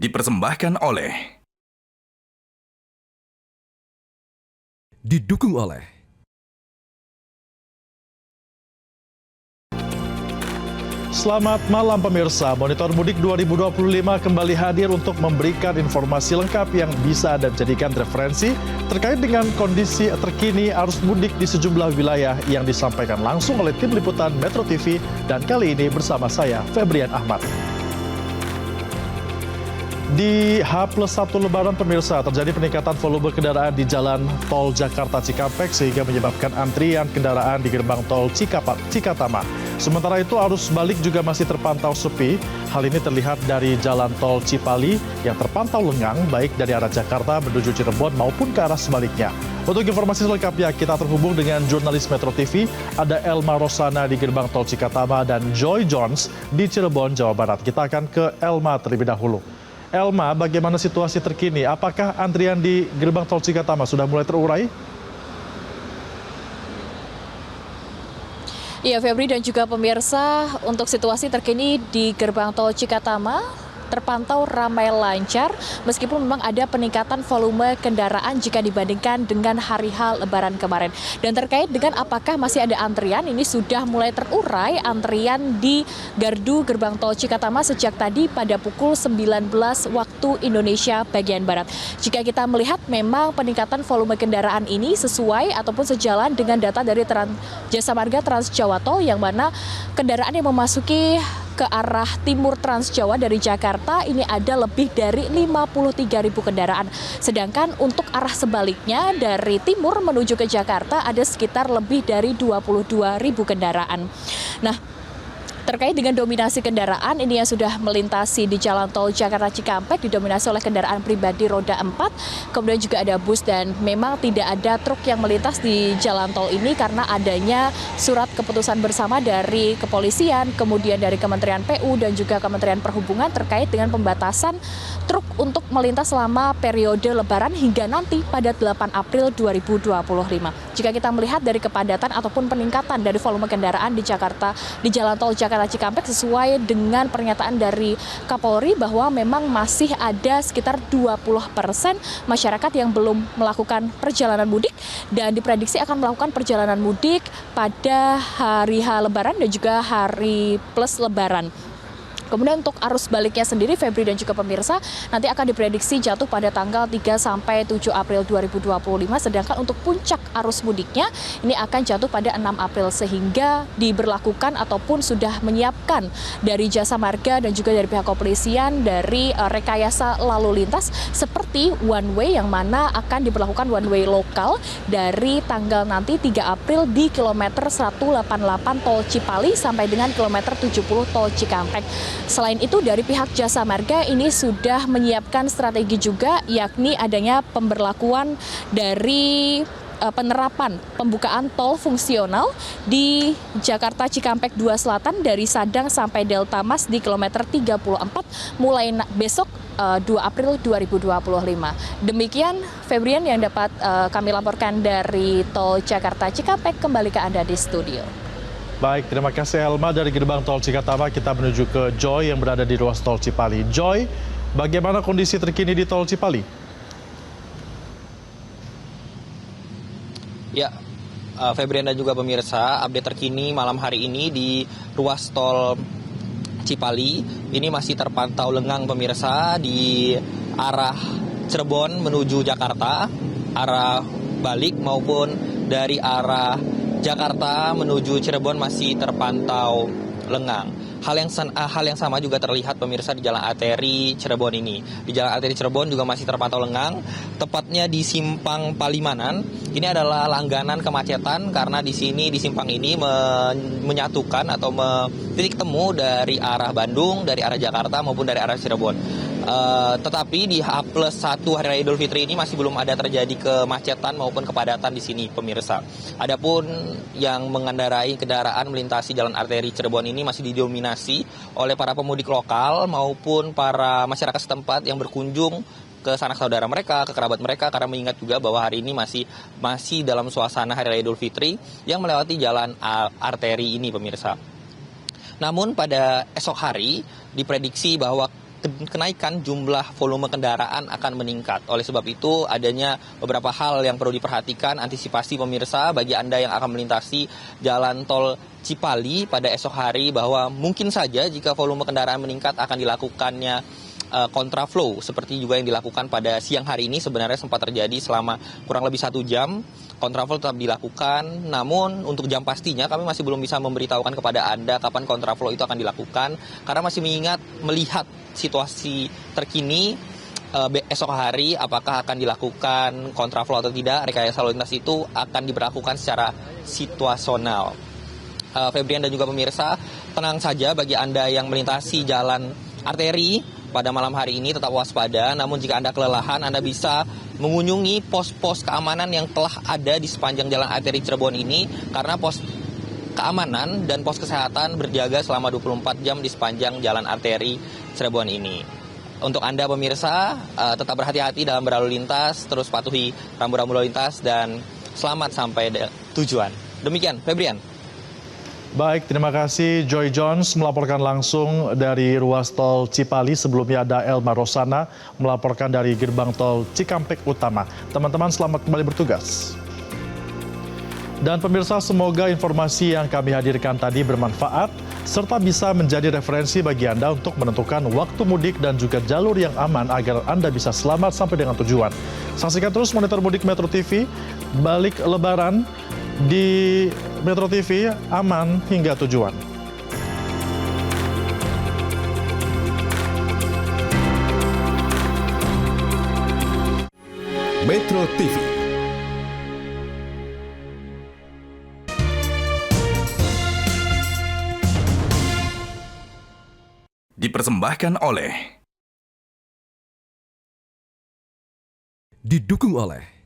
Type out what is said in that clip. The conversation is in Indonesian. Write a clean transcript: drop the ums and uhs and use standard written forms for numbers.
dipersembahkan oleh didukung oleh Selamat malam pemirsa, Monitor Mudik 2025 kembali hadir untuk memberikan informasi lengkap yang bisa Anda jadikan referensi terkait dengan kondisi terkini arus mudik di sejumlah wilayah yang disampaikan langsung oleh tim liputan Metro TV dan kali ini bersama saya, Febrian Ahmad. Di H+1 Lebaran pemirsa, terjadi peningkatan volume kendaraan di jalan tol Jakarta Cikampek sehingga menyebabkan antrian kendaraan di gerbang tol Cikatama. Sementara itu arus balik juga masih terpantau sepi. Hal ini terlihat dari jalan tol Cipali yang terpantau lengang baik dari arah Jakarta menuju Cirebon maupun ke arah sebaliknya. Untuk informasi selengkapnya kita terhubung dengan jurnalis Metro TV, ada Elma Rosana di gerbang tol Cikatama dan Joy Jones di Cirebon, Jawa Barat. Kita akan ke Elma terlebih dahulu. Elma, bagaimana situasi terkini? Apakah antrian di gerbang tol Cikatama sudah mulai terurai? Iya, Febri dan juga pemirsa, untuk situasi terkini di gerbang tol Cikatama terpantau ramai lancar meskipun memang ada peningkatan volume kendaraan jika dibandingkan dengan hari H Lebaran kemarin. Dan terkait dengan apakah masih ada antrian, ini sudah mulai terurai antrian di gardu gerbang tol Cikatama sejak tadi pada pukul 19 waktu Indonesia bagian Barat. Jika kita melihat memang peningkatan volume kendaraan ini sesuai ataupun sejalan dengan data dari Jasa Marga Trans Jawa Tol yang mana kendaraan yang memasuki ke arah timur Trans Jawa dari Jakarta ini ada lebih dari 53.000 kendaraan. Sedangkan untuk arah sebaliknya dari timur menuju ke Jakarta ada sekitar lebih dari 22.000 kendaraan. Nah, terkait dengan dominasi kendaraan ini yang sudah melintasi di jalan tol Jakarta Cikampek didominasi oleh kendaraan pribadi roda 4, kemudian juga ada bus dan memang tidak ada truk yang melintas di jalan tol ini karena adanya surat keputusan bersama dari kepolisian, kemudian dari Kementerian PU dan juga Kementerian Perhubungan terkait dengan pembatasan truk untuk melintas selama periode Lebaran hingga nanti pada 8 April 2025. Jika kita melihat dari kepadatan ataupun peningkatan dari volume kendaraan di Jakarta di jalan tol Jakarta Cikampek sesuai dengan pernyataan dari Kapolri bahwa memang masih ada sekitar 20% masyarakat yang belum melakukan perjalanan mudik dan diprediksi akan melakukan perjalanan mudik pada hari H Lebaran dan juga hari plus Lebaran. Kemudian untuk arus baliknya sendiri, Febri dan juga pemirsa, nanti akan diprediksi jatuh pada tanggal 3 sampai 7 April 2025, sedangkan untuk puncak arus mudiknya ini akan jatuh pada 6 April sehingga diberlakukan ataupun sudah menyiapkan dari Jasa Marga dan juga dari pihak kepolisian dari rekayasa lalu lintas seperti one way yang mana akan diberlakukan one way lokal dari tanggal nanti 3 April di kilometer 188 Tol Cipali sampai dengan kilometer 70 Tol Cikampek. Selain itu dari pihak Jasa Marga ini sudah menyiapkan strategi juga yakni adanya pemberlakuan dari penerapan pembukaan tol fungsional di Jakarta Cikampek 2 Selatan dari Sadang sampai Delta Mas di kilometer 34 mulai besok 2 April 2025. Demikian Febrian yang dapat kami laporkan dari tol Jakarta Cikampek, kembali ke Anda di studio. Baik, terima kasih Elma. Dari gerbang tol Cikatama kita menuju ke Joy yang berada di ruas tol Cipali. Joy, bagaimana kondisi terkini di tol Cipali? Ya, Febrian dan juga pemirsa, update terkini malam hari ini di ruas tol Cipali ini masih terpantau lengang pemirsa di arah Cirebon menuju Jakarta, arah balik maupun dari arah Jakarta menuju Cirebon masih terpantau lengang. Hal yang sama juga terlihat pemirsa di Jalan Arteri Cirebon ini. Di Jalan Arteri Cirebon juga masih terpantau lengang, tepatnya di Simpang Palimanan. Ini adalah langganan kemacetan karena di sini di simpang ini menyatukan atau titik temu dari arah Bandung, dari arah Jakarta maupun dari arah Cirebon. Tetapi di H+1 Hari Raya Idul Fitri ini masih belum ada terjadi kemacetan maupun kepadatan di sini pemirsa. Adapun yang mengendarai kendaraan melintasi Jalan Arteri Cirebon ini masih didominasi oleh para pemudik lokal maupun para masyarakat setempat yang berkunjung ke sanak saudara mereka, ke kerabat mereka, karena mengingat juga bahwa hari ini masih dalam suasana Hari Raya Idul Fitri yang melewati jalan arteri ini pemirsa. Namun pada esok hari diprediksi bahwa kenaikan jumlah volume kendaraan akan meningkat. Oleh sebab itu, adanya beberapa hal yang perlu diperhatikan, antisipasi pemirsa bagi Anda yang akan melintasi jalan tol Cipali pada esok hari, bahwa mungkin saja jika volume kendaraan meningkat akan dilakukannya kontraflow, seperti juga yang dilakukan pada siang hari ini. Sebenarnya sempat terjadi selama kurang lebih 1 jam. Kontraflow tetap dilakukan, namun untuk jam pastinya kami masih belum bisa memberitahukan kepada Anda kapan kontraflow itu akan dilakukan, karena masih melihat situasi terkini esok hari apakah akan dilakukan kontraflow atau tidak. Rekayasa lalu lintas itu akan diberlakukan secara situasional. Febrian dan juga pemirsa, tenang saja bagi Anda yang melintasi jalan arteri pada malam hari ini, tetap waspada. Namun jika Anda kelelahan, Anda bisa mengunjungi pos-pos keamanan yang telah ada di sepanjang jalan arteri Cirebon ini, karena pos keamanan dan pos kesehatan berjaga selama 24 jam di sepanjang jalan arteri Cirebon ini. Untuk Anda pemirsa, tetap berhati-hati dalam berlalu lintas, terus patuhi rambu-rambu lalu lintas, dan selamat sampai tujuan. Demikian, Febrian. Baik, terima kasih Joy Jones melaporkan langsung dari ruas tol Cipali. Sebelumnya ada Elma Rosana melaporkan dari gerbang tol Cikampek Utama. Teman-teman selamat kembali bertugas. Dan pemirsa, semoga informasi yang kami hadirkan tadi bermanfaat serta bisa menjadi referensi bagi Anda untuk menentukan waktu mudik dan juga jalur yang aman agar Anda bisa selamat sampai dengan tujuan. Saksikan terus Monitor Mudik Metro TV, balik lebaran di Metro TV, aman hingga tujuan. Metro TV. Dipersembahkan oleh, didukung oleh